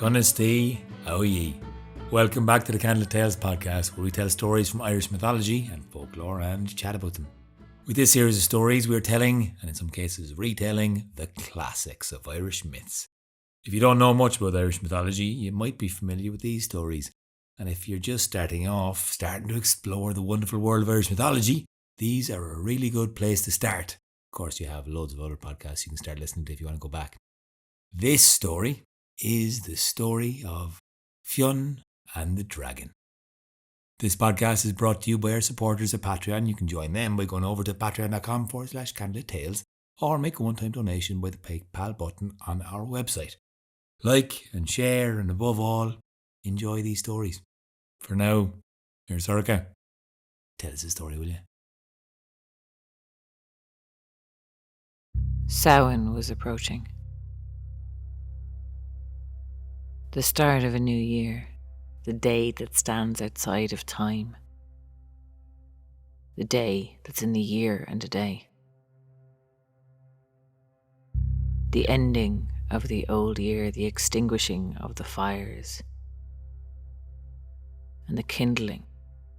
Conestee, how ye? Welcome back to the Candlelit Tales podcast, where we tell stories from Irish mythology and folklore and chat about them. With this series of stories, we're telling, and in some cases retelling, the classics of Irish myths. If you don't know much about Irish mythology, you might be familiar with these stories. And if you're just starting to explore the wonderful world of Irish mythology, these are a really good place to start. Of course, you have loads of other podcasts you can start listening to if you want to go back. This story is the story of Fionn and the Dragon. This podcast is brought to you by our supporters at Patreon. You can join them by going over to patreon.com/Candlelit Tales or make a one-time donation by the PayPal button on our website. Like and share, and above all, enjoy these stories. For now, here's Sorcha. Tell us a story, will you? Samhain was approaching. The start of a new year, the day that stands outside of time. The day that's in the year and a day. The ending of the old year, the extinguishing of the fires, and the kindling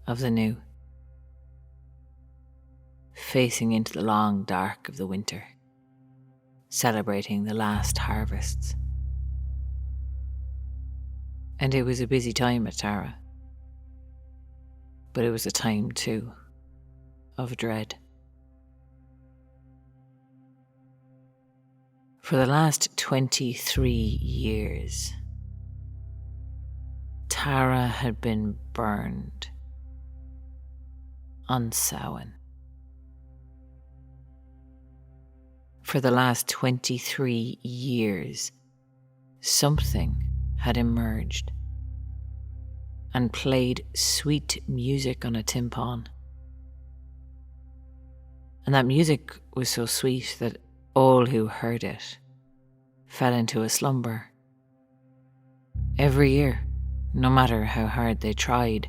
of the new. Facing into the long dark of the winter, celebrating the last harvests. And it was a busy time at Tara. But it was a time, too, of dread. For the last 23 years, Tara had been burned on Samhain. For the last 23 years, something had emerged and played sweet music on a timpan. And that music was so sweet that all who heard it fell into a slumber. Every year, no matter how hard they tried,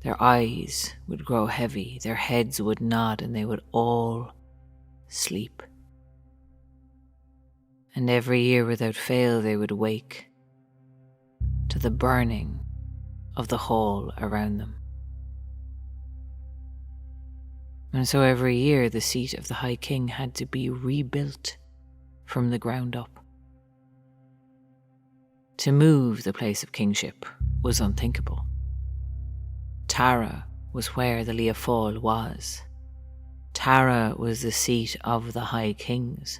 their eyes would grow heavy, their heads would nod, and they would all sleep. And every year without fail they would wake to the burning of the hall around them. And so every year the seat of the High King had to be rebuilt from the ground up. To move the place of kingship was unthinkable. Tara was where the Lia Fáil was. Tara was the seat of the High Kings.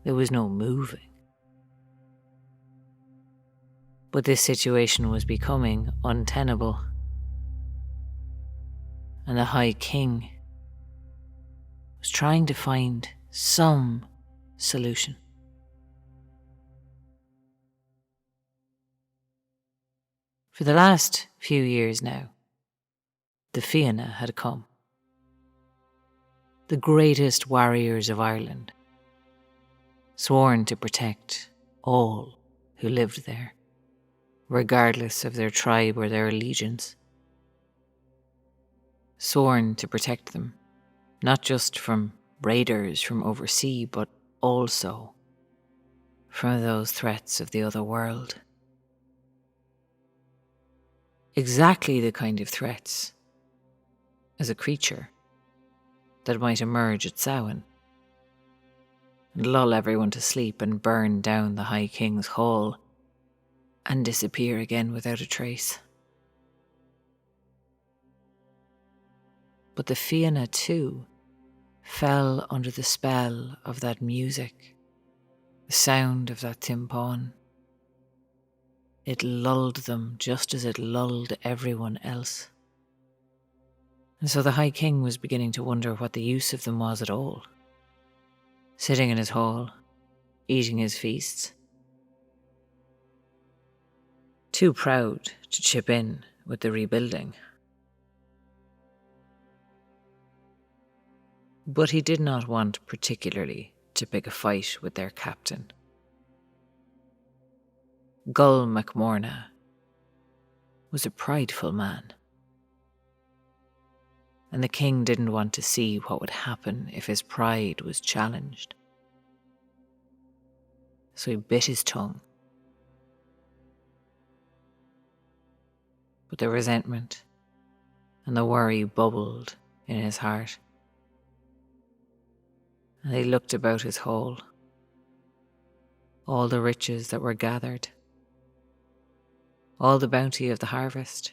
There was no moving. But this situation was becoming untenable. And the High King was trying to find some solution. For the last few years now, the Fianna had come. The greatest warriors of Ireland, sworn to protect all who lived there, regardless of their tribe or their allegiance. Sworn to protect them, not just from raiders from overseas, but also from those threats of the other world. Exactly the kind of threats as a creature that might emerge at Samhain and lull everyone to sleep and burn down the High King's hall and disappear again without a trace. But the Fianna too fell under the spell of that music, the sound of that timpan. It lulled them just as it lulled everyone else. And so the High King was beginning to wonder what the use of them was at all. Sitting in his hall, eating his feasts. Too proud to chip in with the rebuilding. But he did not want particularly to pick a fight with their captain. Gull MacMorna was a prideful man. And the king didn't want to see what would happen if his pride was challenged. so he bit his tongue. But the resentment and the worry bubbled in his heart, and he looked about his hall. All the riches that were gathered, all the bounty of the harvest,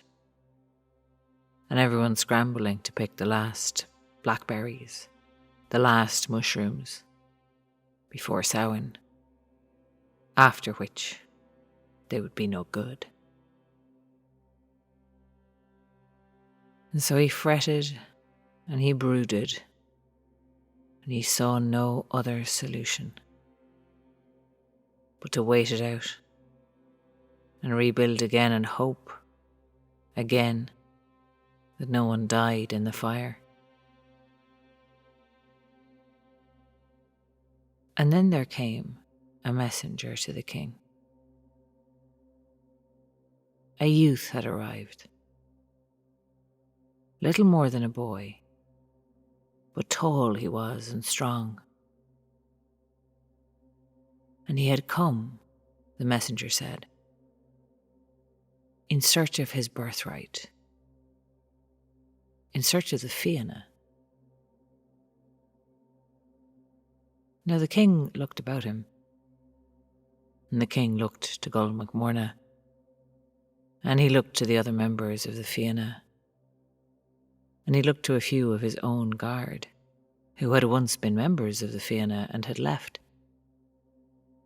and everyone scrambling to pick the last blackberries, the last mushrooms, before Samhain, after which they would be no good. And so he fretted and he brooded, and he saw no other solution but to wait it out and rebuild again and hope again that no one died in the fire. And then there came a messenger to the king. A youth had arrived, little more than a boy, but tall he was and strong. And he had come, the messenger said, in search of his birthright, in search of the Fianna. Now the king looked about him, and the king looked to Gul MacMorna, and he looked to the other members of the Fianna, and he looked to a few of his own guard, who had once been members of the Fianna and had left.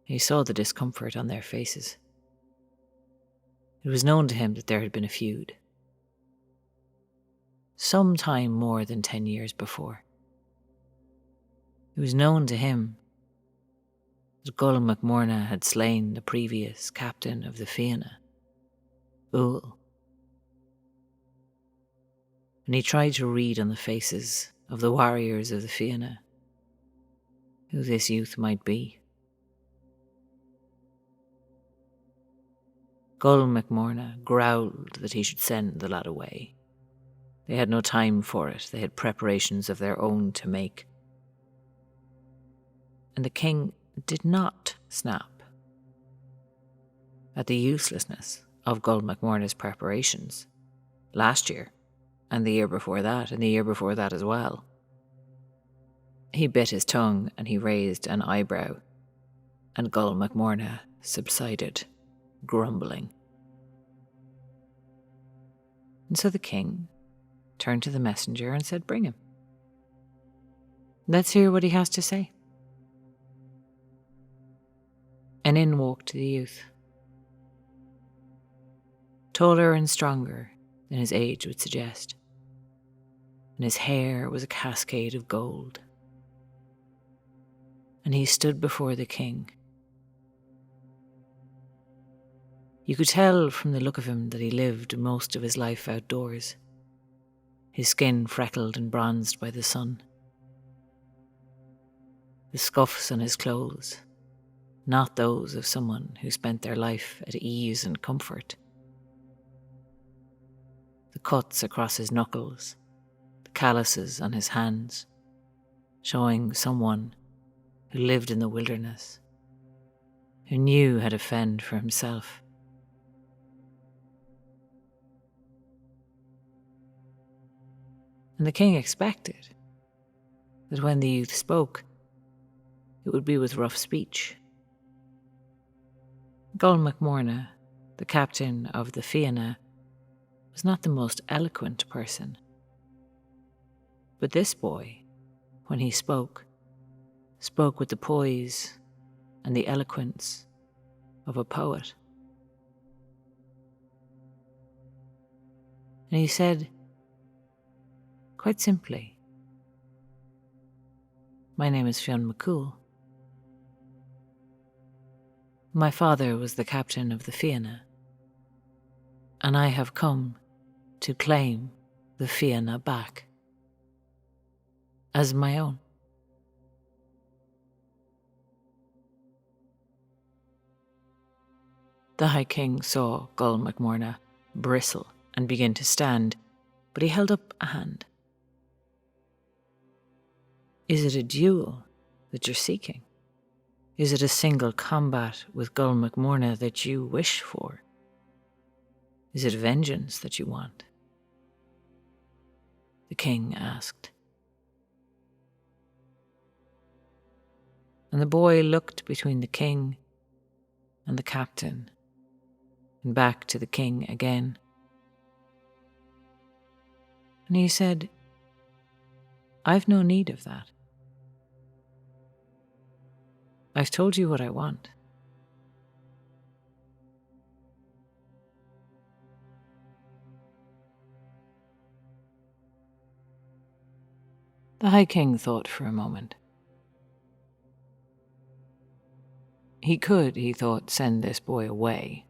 He saw the discomfort on their faces. It was known to him that there had been a feud, some time more than 10 years before. It was known to him that Gul MacMorna had slain the previous captain of the Fianna, Ull. And he tried to read on the faces of the warriors of the Fianna who this youth might be. Gul MacMorna growled that he should send the lad away. They had no time for it. They had preparations of their own to make. And the king did not snap at the uselessness of Gul MacMorna's preparations last year, and the year before that, and the year before that as well. He bit his tongue and he raised an eyebrow, and Gul MacMorna subsided, grumbling. And so the king turned to the messenger and said, "Bring him. Let's hear what he has to say." And in walked the youth, taller and stronger than his age would suggest, and his hair was a cascade of gold. And he stood before the king. You could tell from the look of him that he lived most of his life outdoors, his skin freckled and bronzed by the sun. The scuffs on his clothes, not those of someone who spent their life at ease and comfort. The cuts across his knuckles, the calluses on his hands, showing someone who lived in the wilderness, who knew how to fend for himself. And the king expected that when the youth spoke, it would be with rough speech. Gul MacMorna, the captain of the Fianna, was not the most eloquent person. But this boy, when he spoke with the poise and the eloquence of a poet. And he said, quite simply, "My name is Fionn Mac Cumhaill. My father was the captain of the Fianna, and I have come to claim the Fianna back as my own." The High King saw Gul MacMorna bristle and begin to stand, but he held up a hand. "Is it a duel that you're seeking?" Is it a single combat with Gul MacMorna that you wish for? Is it vengeance that you want? The king asked. And the boy looked between the king and the captain, and back to the king again. And he said, I've no need of that. I've told you what I want. The High King thought for a moment. He could, he thought, send this boy away.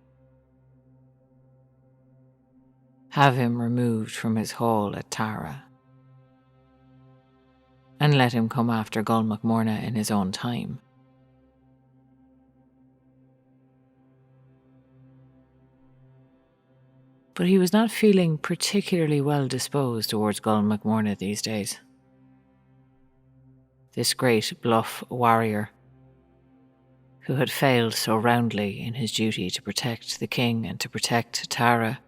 Have him removed from his hall at Tara. And let him come after Gul MacMorna in his own time. But he was not feeling particularly well disposed towards Gul MacMorna these days. This great bluff warrior who had failed so roundly in his duty to protect the king and to protect Tara.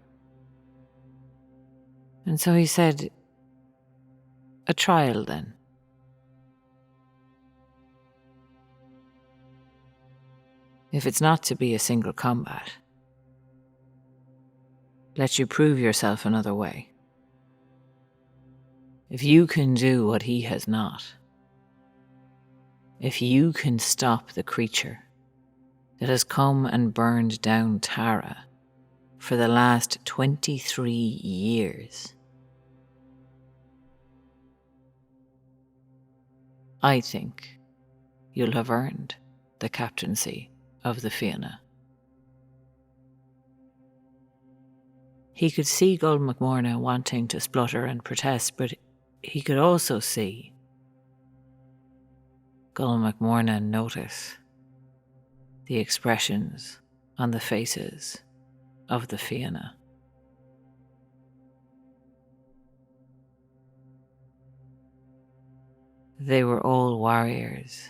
And so he said, a trial then. If it's not to be a single combat, let you prove yourself another way. If you can do what he has not, if you can stop the creature that has come and burned down Tara for the last 23 years, I think you'll have earned the captaincy of the Fianna. He could see Gul MacMorna wanting to splutter and protest, but he could also see Gul MacMorna notice the expressions on the faces of the Fianna. They were all warriors,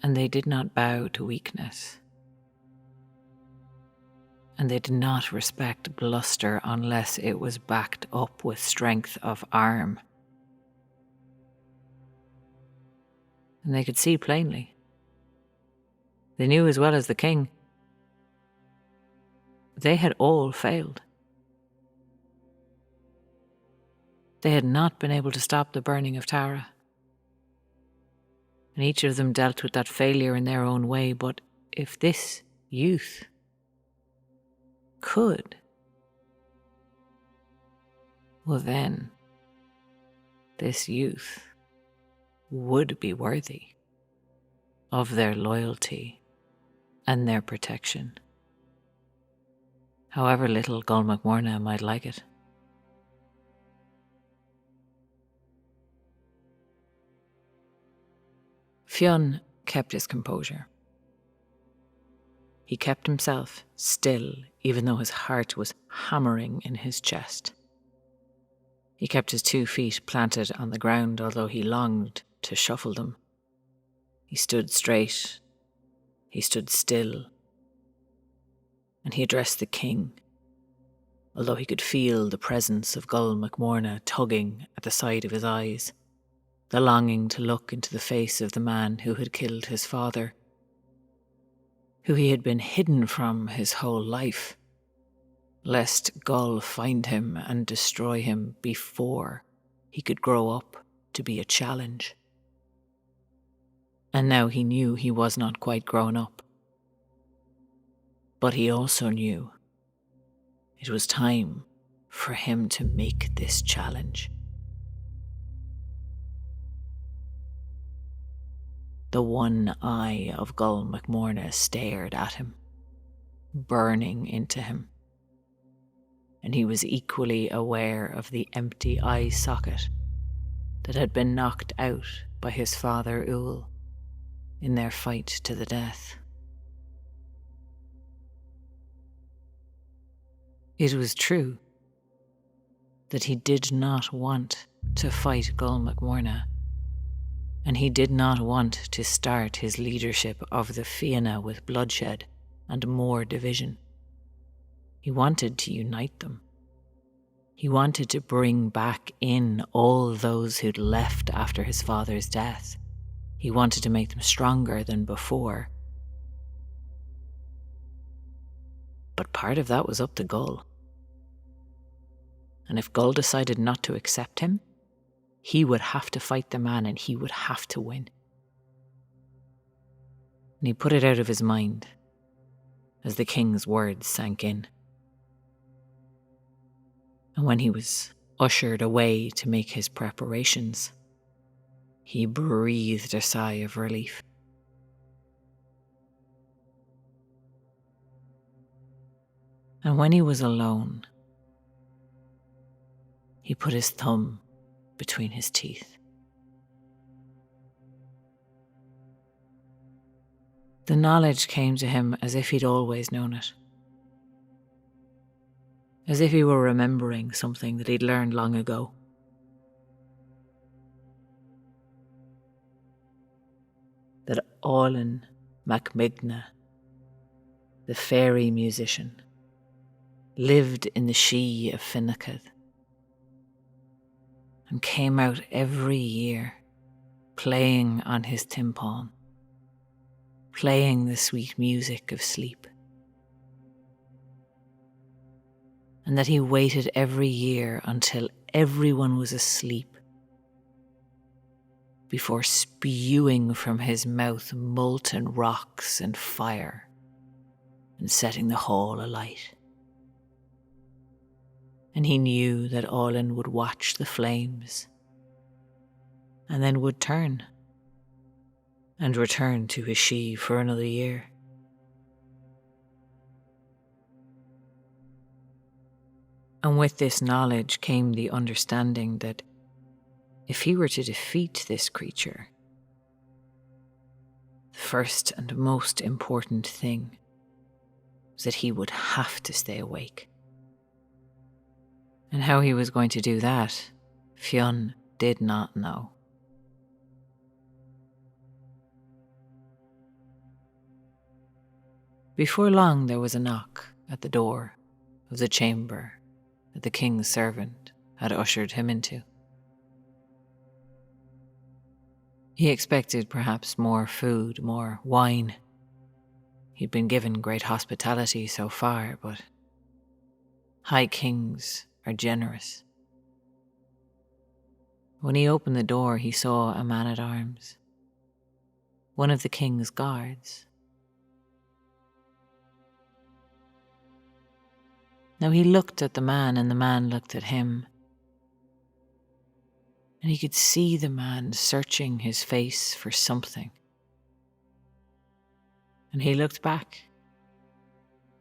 and they did not bow to weakness, and they did not respect bluster unless it was backed up with strength of arm. And they could see plainly. They knew as well as the king. They had all failed. They had not been able to stop the burning of Tara. And each of them dealt with that failure in their own way, but if this youth could, well then, this youth would be worthy of their loyalty and their protection, however little Gul MacMorna might like it. Fionn kept his composure. He kept himself still, even though his heart was hammering in his chest. He kept his 2 feet planted on the ground, although he longed to shuffle them. He stood straight. He stood still. And he addressed the king, although he could feel the presence of Gul MacMorna tugging at the side of his eyes, the longing to look into the face of the man who had killed his father, who he had been hidden from his whole life, lest Gul find him and destroy him before he could grow up to be a challenge. And now he knew he was not quite grown up. But he also knew it was time for him to make this challenge. The one eye of Gul MacMorna stared at him, burning into him, and he was equally aware of the empty eye socket that had been knocked out by his father Ull in their fight to the death. It was true that he did not want to fight Gul MacMorna, and he did not want to start his leadership of the Fianna with bloodshed and more division. He wanted to unite them. He wanted to bring back in all those who'd left after his father's death. He wanted to make them stronger than before. But part of that was up to Gull. And if Gull decided not to accept him, he would have to fight the man and he would have to win. And he put it out of his mind as the king's words sank in. And when he was ushered away to make his preparations, he breathed a sigh of relief. And when he was alone, he put his thumb between his teeth. The knowledge came to him as if he'd always known it. As if he were remembering something that he'd learned long ago. That Fionn Mac Cumhaill, the fairy musician, lived in the She of Fianna and came out every year playing on his timpan, playing the sweet music of sleep. And that he waited every year until everyone was asleep before spewing from his mouth molten rocks and fire and setting the hall alight. And he knew that Fionn would watch the flames and then would turn and return to his She for another year. And with this knowledge came the understanding that if he were to defeat this creature, the first and most important thing was that he would have to stay awake. And how he was going to do that, Fionn did not know. Before long there was a knock at the door of the chamber that the king's servant had ushered him into. He expected perhaps more food, more wine. He'd been given great hospitality so far, but high kings are generous. When he opened the door, he saw a man-at-arms, one of the king's guards. Now he looked at the man and the man looked at him. And he could see the man searching his face for something. And he looked back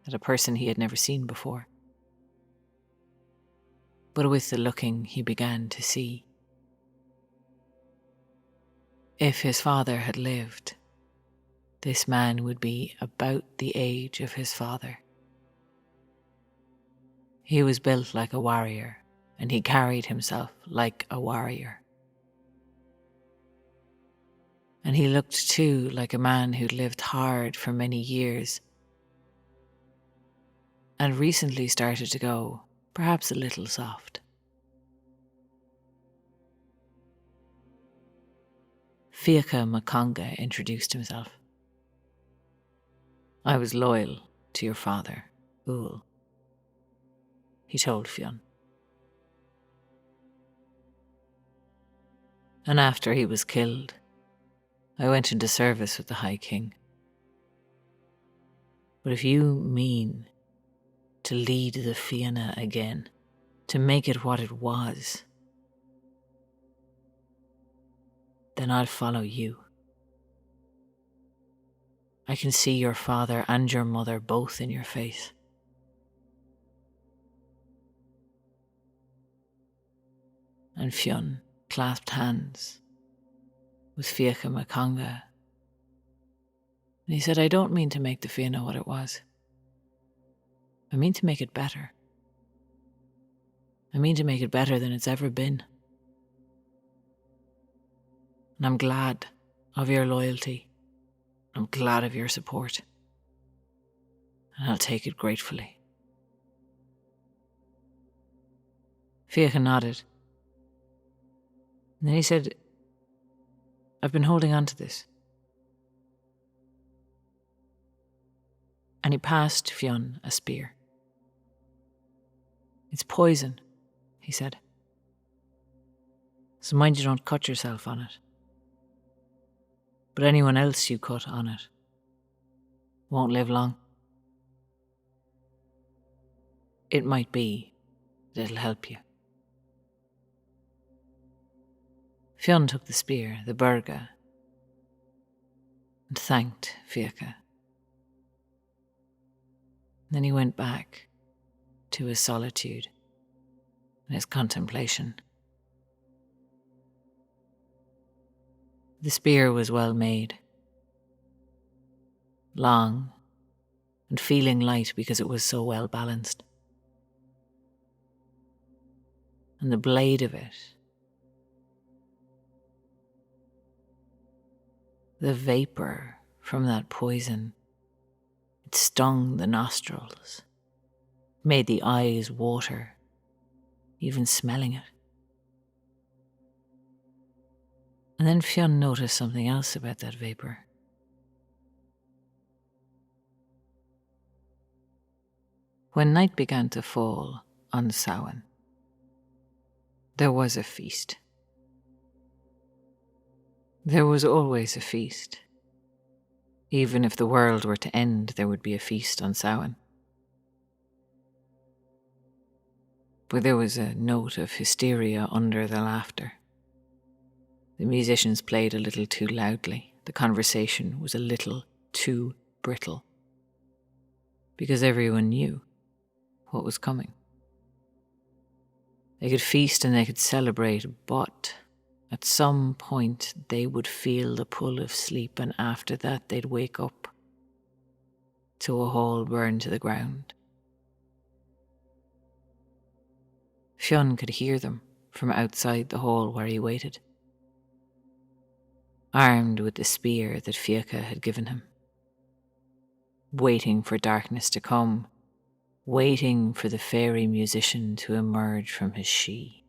at a person he had never seen before. But with the looking, he began to see. If his father had lived, this man would be about the age of his father. He was built like a warrior, and he carried himself like a warrior. And he looked too like a man who'd lived hard for many years and recently started to go perhaps a little soft. Fionn Mac Cumhaill introduced himself. "I was loyal to your father, Ull," he told Fionn. "And after he was killed, I went into service with the High King. But if you mean to lead the Fianna again, to make it what it was, then I'll follow you. I can see your father and your mother both in your face. And Fionn clasped hands with Fionn Mac Cumhaill. And he said, "I don't mean to make the Fianna what it was. I mean to make it better. I mean to make it better than it's ever been. And I'm glad of your loyalty. I'm glad of your support. And I'll take it gratefully. Fianna nodded. And then he said, I've been holding on to this. And he passed Fionn a spear. It's poison, he said. So mind you don't cut yourself on it. But anyone else you cut on it won't live long. It might be that it'll help you. Fionn took the spear, the burga, and thanked Fianna. Then he went back to his solitude and his contemplation. The spear was well made, long, and feeling light because it was so well balanced. And the blade of it, the vapour from that poison, it stung the nostrils, made the eyes water, even smelling it. And then Fionn noticed something else about that vapour. When night began to fall on Samhain, there was a feast. There was always a feast. Even if the world were to end, there would be a feast on Samhain. But there was a note of hysteria under the laughter. The musicians played a little too loudly. The conversation was a little too brittle. Because everyone knew what was coming. They could feast and they could celebrate, but at some point they would feel the pull of sleep, and after that they'd wake up to a hall burned to the ground. Fionn could hear them from outside the hall where he waited, armed with the spear that Fianna had given him, waiting for darkness to come, waiting for the fairy musician to emerge from his she.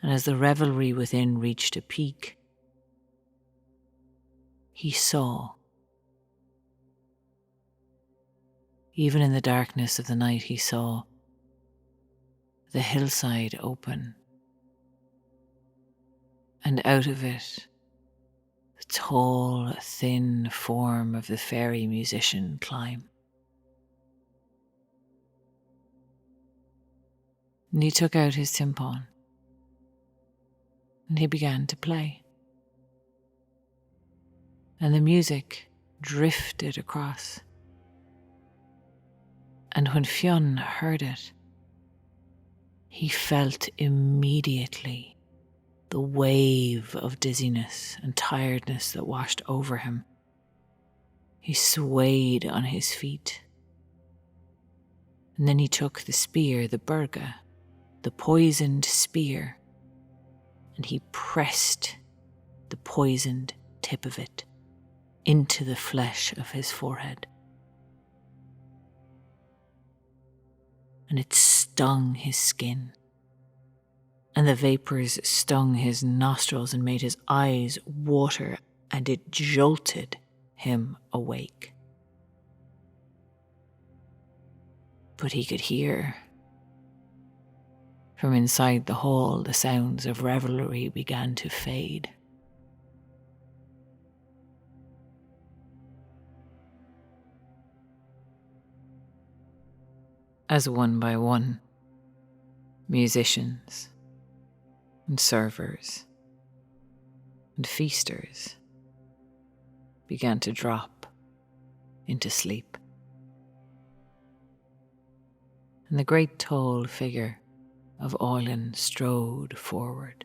And as the revelry within reached a peak, he saw. Even in the darkness of the night, he saw the hillside open, and out of it, the tall, thin form of the fairy musician climb. And he took out his tympan, and he began to play. And the music drifted across. And when Fionn heard it, he felt immediately the wave of dizziness and tiredness that washed over him. He swayed on his feet. And then he took the spear, the burga, the poisoned spear, and he pressed the poisoned tip of it into the flesh of his forehead. And it stung his skin. And the vapours stung his nostrils and made his eyes water, and it jolted him awake. But he could hear, from inside the hall, the sounds of revelry began to fade. As one by one, musicians and servers and feasters began to drop into sleep. And the great tall figure of Ailinn strode forward,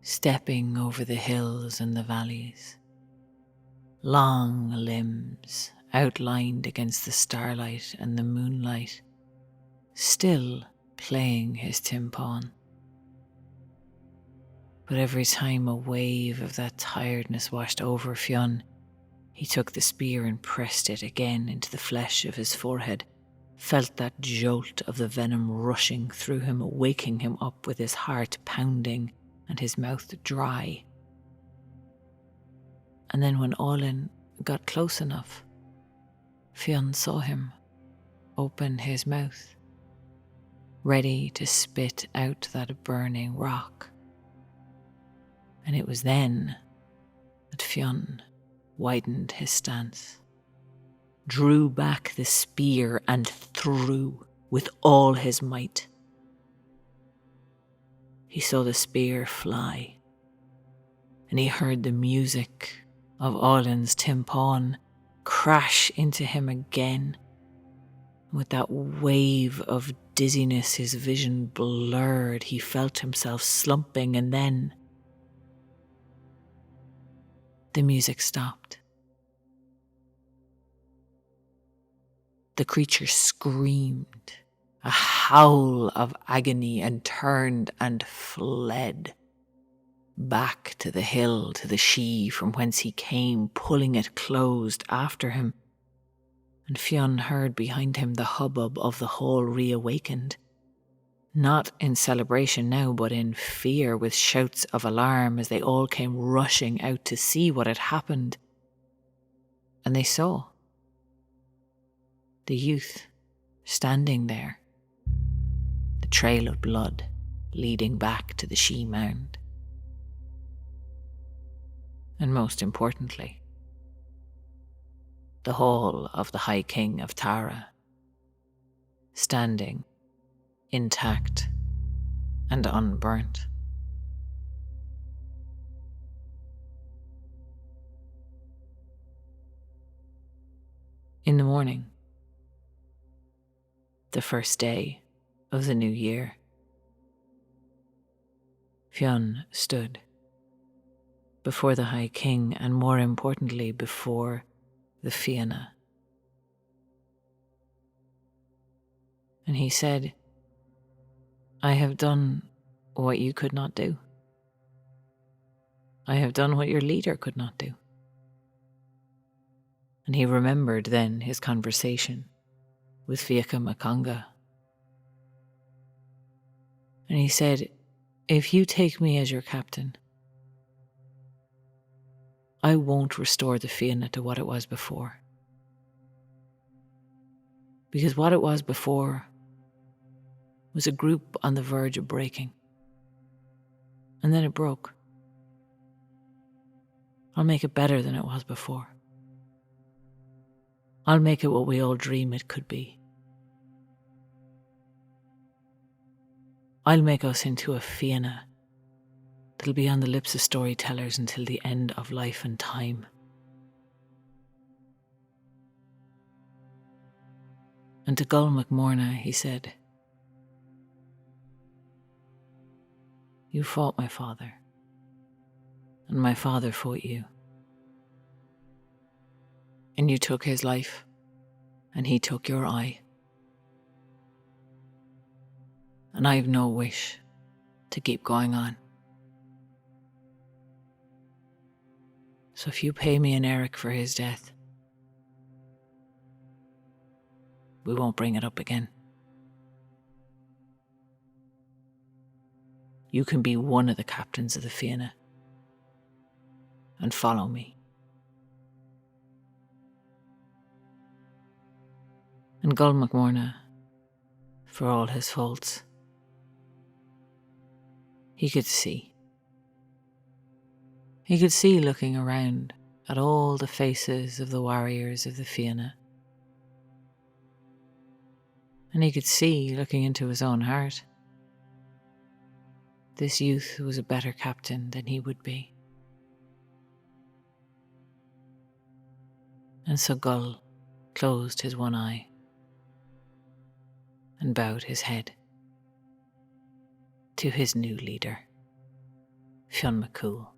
stepping over the hills and the valleys, long limbs outlined against the starlight and the moonlight, still playing his tympan. But every time a wave of that tiredness washed over Fionn, he took the spear and pressed it again into the flesh of his forehead, felt that jolt of the venom rushing through him, waking him up with his heart pounding and his mouth dry. And then when Olin got close enough, Fionn saw him open his mouth, ready to spit out that burning rock. And it was then that Fionn widened his stance, drew back the spear and threw with all his might. He saw the spear fly, and he heard the music of Olin's timpan crash into him again. With that wave of dizziness, his vision blurred. He felt himself slumping, and then the music stopped. The creature screamed, a howl of agony, and turned and fled back to the hill, to the she from whence he came, pulling it closed after him. And Fionn heard behind him the hubbub of the hall reawakened, not in celebration now, but in fear, with shouts of alarm as they all came rushing out to see what had happened. And they saw the youth standing there, the trail of blood leading back to the she mound. And most importantly, the hall of the High King of Tara, standing intact and unburnt. In the morning, the first day of the new year, Fionn stood before the High King, and more importantly, before the Fianna. And he said, "I have done what you could not do. I have done what your leader could not do." And he remembered then his conversation with Fionn Mac Cumhaill. And he said, "If you take me as your captain, I won't restore the Fianna to what it was before. Because what it was before was a group on the verge of breaking. And then it broke. I'll make it better than it was before. I'll make it what we all dream it could be. I'll make us into a Fianna that'll be on the lips of storytellers until the end of life and time." And to Gull MacMorna he said, "You fought my father, and my father fought you. And you took his life, and he took your eye. And I have no wish to keep going on. So if you pay me an Eric for his death, we won't bring it up again. You can be one of the captains of the Fianna and follow me." And Gull MacMorna, for all his faults, he could see. He could see looking around at all the faces of the warriors of the Fianna. And he could see, looking into his own heart, this youth was a better captain than he would be. And so Gull closed his one eye and bowed his head to his new leader, Fionn Mac Cumhaill.